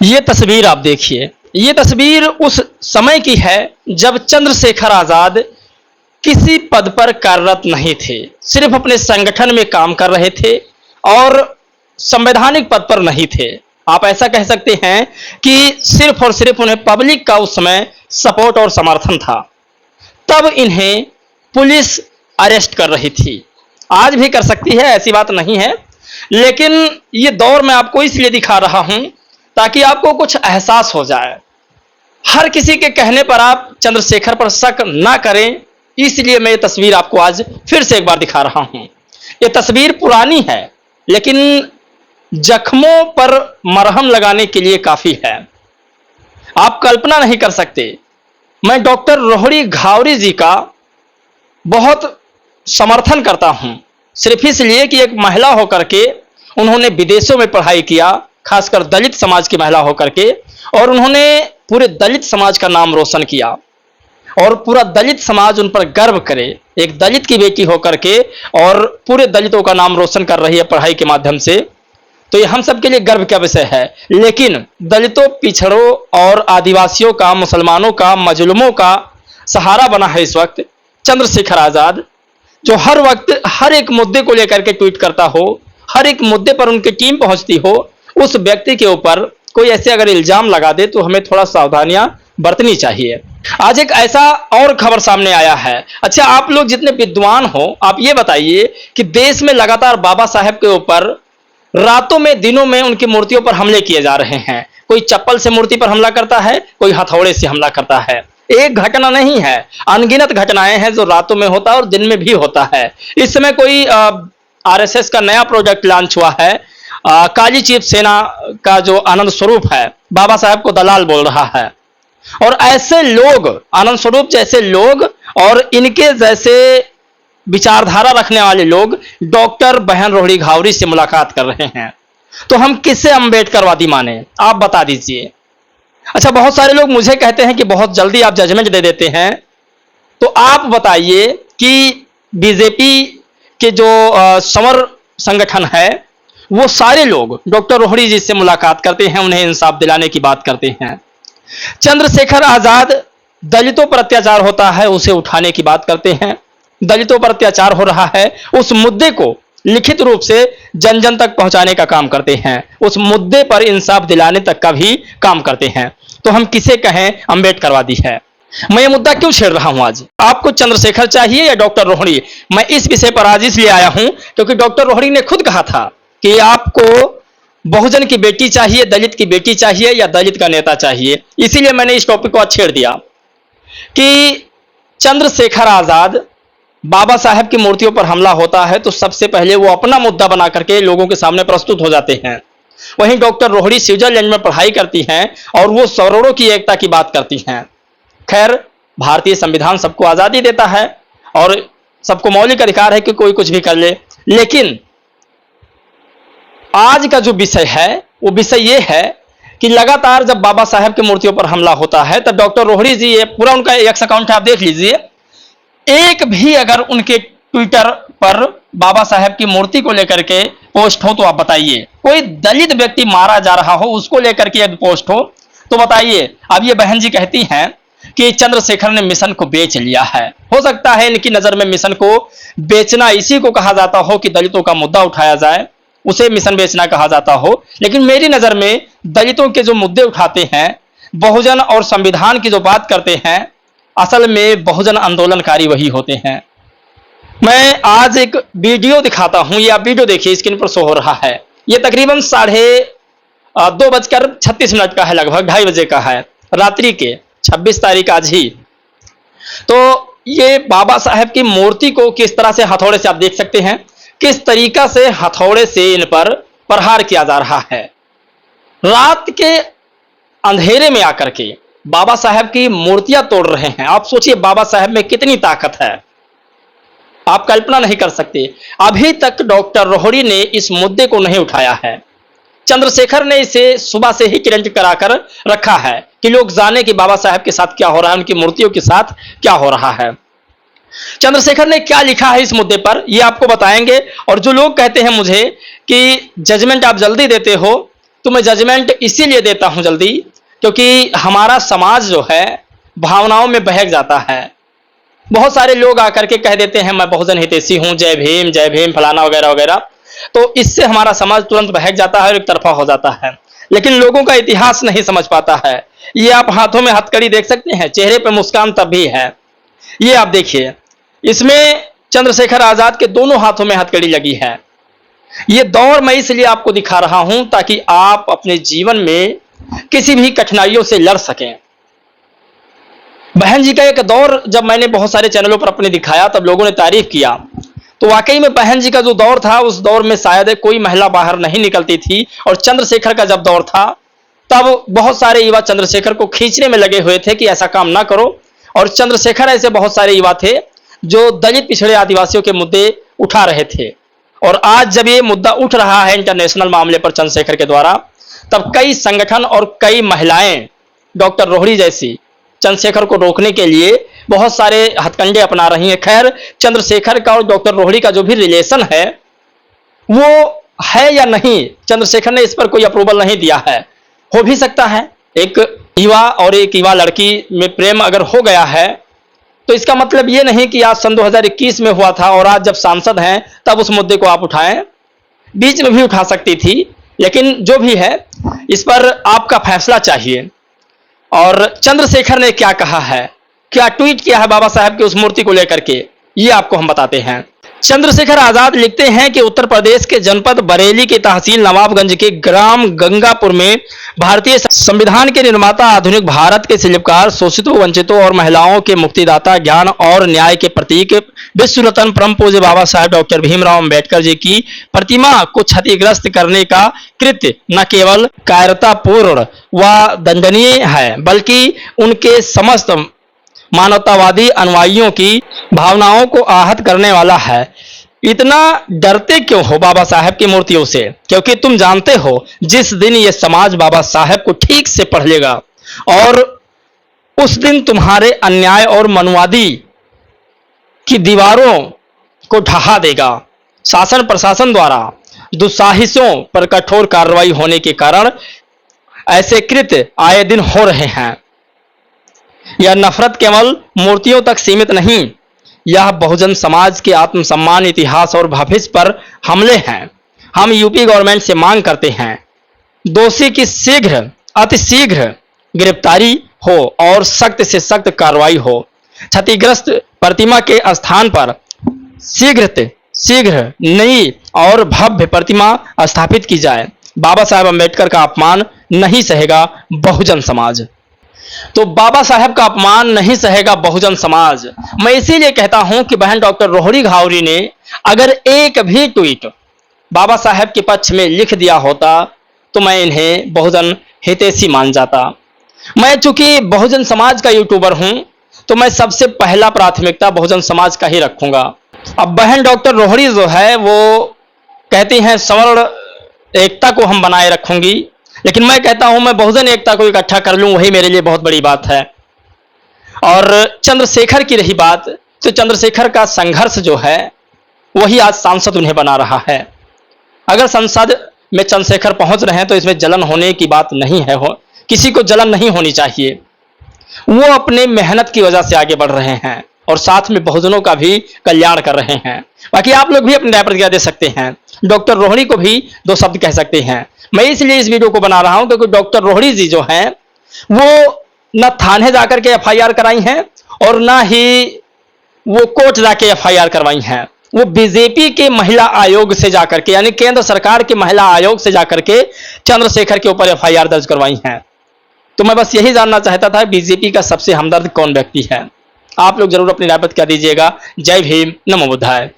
ये तस्वीर आप देखिए। ये तस्वीर उस समय की है जब चंद्रशेखर आजाद किसी पद पर कार्यरत नहीं थे, सिर्फ अपने संगठन में काम कर रहे थे और संवैधानिक पद पर नहीं थे। आप ऐसा कह सकते हैं कि सिर्फ और सिर्फ उन्हें पब्लिक का उस समय सपोर्ट और समर्थन था, तब इन्हें पुलिस अरेस्ट कर रही थी। आज भी कर सकती है, ऐसी बात नहीं है, लेकिन ये दौर मैं आपको इसलिए दिखा रहा हूं ताकि आपको कुछ एहसास हो जाए। हर किसी के कहने पर आप चंद्रशेखर पर शक ना करें, इसलिए मैं ये तस्वीर आपको आज फिर से एक बार दिखा रहा हूं। ये तस्वीर पुरानी है, लेकिन जख्मों पर मरहम लगाने के लिए काफी है। आप कल्पना नहीं कर सकते, मैं डॉक्टर रोहड़ी घावरी जी का बहुत समर्थन करता हूं, सिर्फ इसलिए कि एक महिला होकर के उन्होंने विदेशों में पढ़ाई किया, खासकर दलित समाज की महिला होकर के, और उन्होंने पूरे दलित समाज का नाम रोशन किया और पूरा दलित समाज उन पर गर्व करे। एक दलित की बेटी होकर के और पूरे दलितों का नाम रोशन कर रही है पढ़ाई के माध्यम से, तो ये हम सब के लिए गर्व का विषय है। लेकिन दलितों, पिछड़ों और आदिवासियों का, मुसलमानों का, मजलूमों का सहारा बना है इस वक्त चंद्रशेखर आजाद, जो हर वक्त हर एक मुद्दे को लेकर के ट्वीट करता हो, हर एक मुद्दे पर उनकी टीम पहुंचती हो। उस व्यक्ति के ऊपर कोई ऐसे अगर इल्जाम लगा दे तो हमें थोड़ा सावधानियां बरतनी चाहिए। आज एक ऐसा और खबर सामने आया है। अच्छा, आप लोग जितने विद्वान हो, आप ये बताइए कि देश में लगातार बाबा साहेब के ऊपर रातों में, दिनों में उनकी मूर्तियों पर हमले किए जा रहे हैं। कोई चप्पल से मूर्ति पर हमला करता है, कोई हथौड़े से हमला करता है। एक घटना नहीं है, अनगिनत घटनाएं हैं जो रातों में होता है और दिन में भी होता है। इस समय कोई आरएसएस का नया प्रोजेक्ट लॉन्च हुआ है, काली चीफ सेना का जो आनंद स्वरूप है, बाबा साहब को दलाल बोल रहा है। और ऐसे लोग, आनंद स्वरूप जैसे लोग और इनके जैसे विचारधारा रखने वाले लोग डॉक्टर बहन रोहड़ी घावरी से मुलाकात कर रहे हैं, तो हम किससे अम्बेडकरवादी माने? आप बता दीजिए। अच्छा, बहुत सारे लोग मुझे कहते हैं कि बहुत जल्दी आप जजमेंट दे देते हैं, तो आप बताइए कि बीजेपी के जो समर संगठन है, वो सारे लोग डॉक्टर रोहड़ी जी से मुलाकात करते हैं, उन्हें इंसाफ दिलाने की बात करते हैं। चंद्रशेखर आजाद दलितों पर अत्याचार होता है उसे उठाने की बात करते हैं, दलितों पर अत्याचार हो रहा है उस मुद्दे को लिखित रूप से जन जन तक पहुंचाने का काम करते हैं, उस मुद्दे पर इंसाफ दिलाने तक का भी काम करते हैं। तो हम किसे कहें अम्बेडकरवादी है? मैं ये मुद्दा क्यों छेड़ रहा हूं आज? आपको चंद्रशेखर चाहिए या डॉक्टर रोहड़ी? मैं इस विषय पर आज इसलिए आया हूं क्योंकि डॉक्टर रोहड़ी ने खुद कहा था कि आपको बहुजन की बेटी चाहिए, दलित की बेटी चाहिए या दलित का नेता चाहिए। इसीलिए मैंने इस टॉपिक को आज छेड़ दिया कि चंद्रशेखर आजाद, बाबा साहेब की मूर्तियों पर हमला होता है तो सबसे पहले वो अपना मुद्दा बना करके लोगों के सामने प्रस्तुत हो जाते हैं। वहीं डॉक्टर रोहड़ी स्विट्जरलैंड में पढ़ाई करती हैं और वो करोड़ों की एकता की बात करती हैं। खैर, भारतीय संविधान सबको आजादी देता है और सबको मौलिक अधिकार है कि कोई कुछ भी कर ले, लेकिन आज का जो विषय है वो विषय ये है कि लगातार जब बाबा साहेब की मूर्तियों पर हमला होता है तब डॉक्टर रोहड़ी जी, ये पूरा उनका एक्स अकाउंट है, आप देख लीजिए, एक भी अगर उनके ट्विटर पर बाबा साहेब की मूर्ति को लेकर के पोस्ट हो तो आप बताइए। कोई दलित व्यक्ति मारा जा रहा हो उसको लेकर के यदि पोस्ट हो तो बताइए। अब ये बहन जी कहती हैं कि चंद्रशेखर ने मिशन को बेच लिया है। हो सकता है इनकी नजर में मिशन को बेचना इसी को कहा जाता हो कि दलितों का मुद्दा उठाया जाए, उसे मिशन बेचना कहा जाता हो। लेकिन मेरी नजर में दलितों के जो मुद्दे उठाते हैं, बहुजन और संविधान की जो बात करते हैं, असल में बहुजन आंदोलनकारी वही होते हैं। मैं आज एक वीडियो दिखाता हूं, ये आप वीडियो देखिए, स्क्रीन पर शो हो रहा है। ये तकरीबन 2:36 का है, लगभग 2:30 बजे का है, रात्रि के 26 तारीख आज ही। तो ये बाबा साहेब की मूर्ति को किस तरह से हथौड़े से आप देख सकते हैं, किस तरीका से हथौड़े से इन पर प्रहार किया जा रहा है। रात के अंधेरे में आकर के बाबा साहेब की मूर्तियां तोड़ रहे हैं। आप सोचिए बाबा साहेब में कितनी ताकत है, आप कल्पना नहीं कर सकते। अभी तक डॉक्टर रोहड़ी ने इस मुद्दे को नहीं उठाया है। चंद्रशेखर ने इसे सुबह से ही ट्रेंड कराकर रखा है कि लोग जाने कि बाबा साहेब के साथ क्या हो रहा है, उनकी मूर्तियों के साथ क्या हो रहा है। चंद्रशेखर ने क्या लिखा है इस मुद्दे पर, यह आपको बताएंगे। और जो लोग कहते हैं मुझे कि जजमेंट आप जल्दी देते हो, तो मैं जजमेंट इसीलिए देता हूं जल्दी, क्योंकि हमारा समाज जो है भावनाओं में बहक जाता है। बहुत सारे लोग आकर के कह देते हैं मैं बहुजन हितैषी हूं, जय भीम फलाना वगैरह वगैरह, तो इससे हमारा समाज तुरंत बहक जाता है और एक तरफा हो जाता है। लेकिन लोगों का इतिहास नहीं समझ पाता है। ये आप हाथों में हथकड़ी देख सकते हैं, चेहरे पे मुस्कान तब भी है। ये आप देखिए, इसमें चंद्रशेखर आजाद के दोनों हाथों में हथकड़ी लगी है। ये दौर मैं इसलिए आपको दिखा रहा हूं ताकि आप अपने जीवन में किसी भी कठिनाइयों से लड़ सकें। बहन जी का एक दौर जब मैंने बहुत सारे चैनलों पर अपने दिखाया तब लोगों ने तारीफ किया, तो वाकई में बहन जी का जो दौर था उस दौर में शायद कोई महिला बाहर नहीं निकलती थी। और चंद्रशेखर का जब दौर था तब बहुत सारे युवा चंद्रशेखर को खींचने में लगे हुए थे कि ऐसा काम ना करो। और चंद्रशेखर ऐसे बहुत सारे युवा थे जो दलित पिछड़े आदिवासियों के मुद्दे उठा रहे थे। और आज जब ये मुद्दा उठ रहा है इंटरनेशनल मामले पर चंद्रशेखर के द्वारा, तब कई संगठन और कई महिलाएं डॉक्टर रोहिणी जैसी चंद्रशेखर को रोकने के लिए बहुत सारे हथकंडे अपना रही हैं। खैर, चंद्रशेखर का और डॉक्टर रोहिणी का जो भी रिलेशन है वो है या नहीं, चंद्रशेखर ने इस पर कोई अप्रूवल नहीं दिया है। हो भी सकता है एक युवा और एक युवा लड़की में प्रेम अगर हो गया है तो इसका मतलब ये नहीं कि आज सन 2021 में हुआ था और आज जब सांसद हैं तब उस मुद्दे को आप उठाएं। बीच में भी उठा सकती थी, लेकिन जो भी है इस पर आपका फैसला चाहिए। और चंद्रशेखर ने क्या कहा है, क्या ट्वीट किया है बाबा साहब की उस मूर्ति को लेकर के, ये आपको हम बताते हैं। चंद्रशेखर आजाद लिखते हैं कि उत्तर प्रदेश के जनपद बरेली की तहसील नवाबगंज के ग्राम गंगापुर में भारतीय संविधान के निर्माता, आधुनिक भारत के शिल्पकार, शोषितों, वंचितों और महिलाओं के मुक्तिदाता, ज्ञान और न्याय के प्रतीक, विश्व रत्न परम पूज्य बाबा साहेब डॉक्टर भीमराव अंबेडकर जी की प्रतिमा को क्षतिग्रस्त करने का कृत्य न केवल कायरतापूर्ण व दंडनीय है, बल्कि उनके समस्त मानवतावादी अनुयायियों की भावनाओं को आहत करने वाला है। इतना डरते क्यों हो बाबा साहेब की मूर्तियों से? क्योंकि तुम जानते हो जिस दिन ये समाज बाबा साहेब को ठीक से पढ़ लेगा और उस दिन तुम्हारे अन्याय और मनुवादी की दीवारों को ढहा देगा। शासन प्रशासन द्वारा दुस्साहसों पर कठोर कार्रवाई होने के कारण ऐसे कृत्य आए दिन हो रहे हैं। यह नफरत केवल मूर्तियों तक सीमित नहीं, यह बहुजन समाज के आत्मसम्मान, इतिहास और भविष्य पर हमले हैं। हम यूपी गवर्नमेंट से मांग करते हैं दोषी की शीघ्र, अतिशीघ्र गिरफ्तारी हो और सख्त से सख्त कार्रवाई हो। क्षतिग्रस्त प्रतिमा के स्थान पर शीघ्र नई और भव्य प्रतिमा स्थापित की जाए। बाबा साहेब अम्बेडकर का अपमान नहीं सहेगा बहुजन समाज। तो बाबा साहेब का अपमान नहीं सहेगा बहुजन समाज। मैं इसीलिए कहता हूं कि बहन डॉक्टर रोहिणी घावरी ने अगर एक भी ट्वीट बाबा साहेब के पक्ष में लिख दिया होता तो मैं इन्हें बहुजन हितैषी मान जाता। मैं चूंकि बहुजन समाज का यूट्यूबर हूं तो मैं सबसे पहला प्राथमिकता बहुजन समाज का ही रखूंगा। अब बहन डॉक्टर रोहिणी जो है वो कहती हैं सवर्ण एकता को हम बनाए रखूंगी, लेकिन मैं कहता हूं मैं बहुजन एकता को इकट्ठा कर लूं, वही मेरे लिए बहुत बड़ी बात है। और चंद्रशेखर की रही बात, तो चंद्रशेखर का संघर्ष जो है वही आज सांसद उन्हें बना रहा है। अगर संसद में चंद्रशेखर पहुंच रहे हैं तो इसमें जलन होने की बात नहीं है, किसी को जलन नहीं होनी चाहिए। वो अपने मेहनत की वजह से आगे बढ़ रहे हैं और साथ में बहुजनों का भी कल्याण कर रहे हैं। बाकी आप लोग भी अपनी राय प्रतिक्रिया दे सकते हैं, डॉक्टर रोहिणी को भी दो शब्द कह सकते हैं। मैं इसलिए इस वीडियो को बना रहा हूं क्योंकि डॉक्टर रोहिणी जी जो हैं वो न थाने जाकर के एफआईआर कराई हैं और ना ही वो कोर्ट जाके एफआईआर करवाई हैं। वो बीजेपी के महिला आयोग से जाकर के, यानी केंद्र सरकार के महिला आयोग से जाकर के चंद्रशेखर के ऊपर एफआईआर दर्ज करवाई हैं। तो मैं बस यही जानना चाहता था बीजेपी का सबसे हमदर्द कौन व्यक्ति है। आप लोग जरूर अपनी राय प्रतिक्रिया दीजिएगा। जय भीम, नमो बुद्धाय।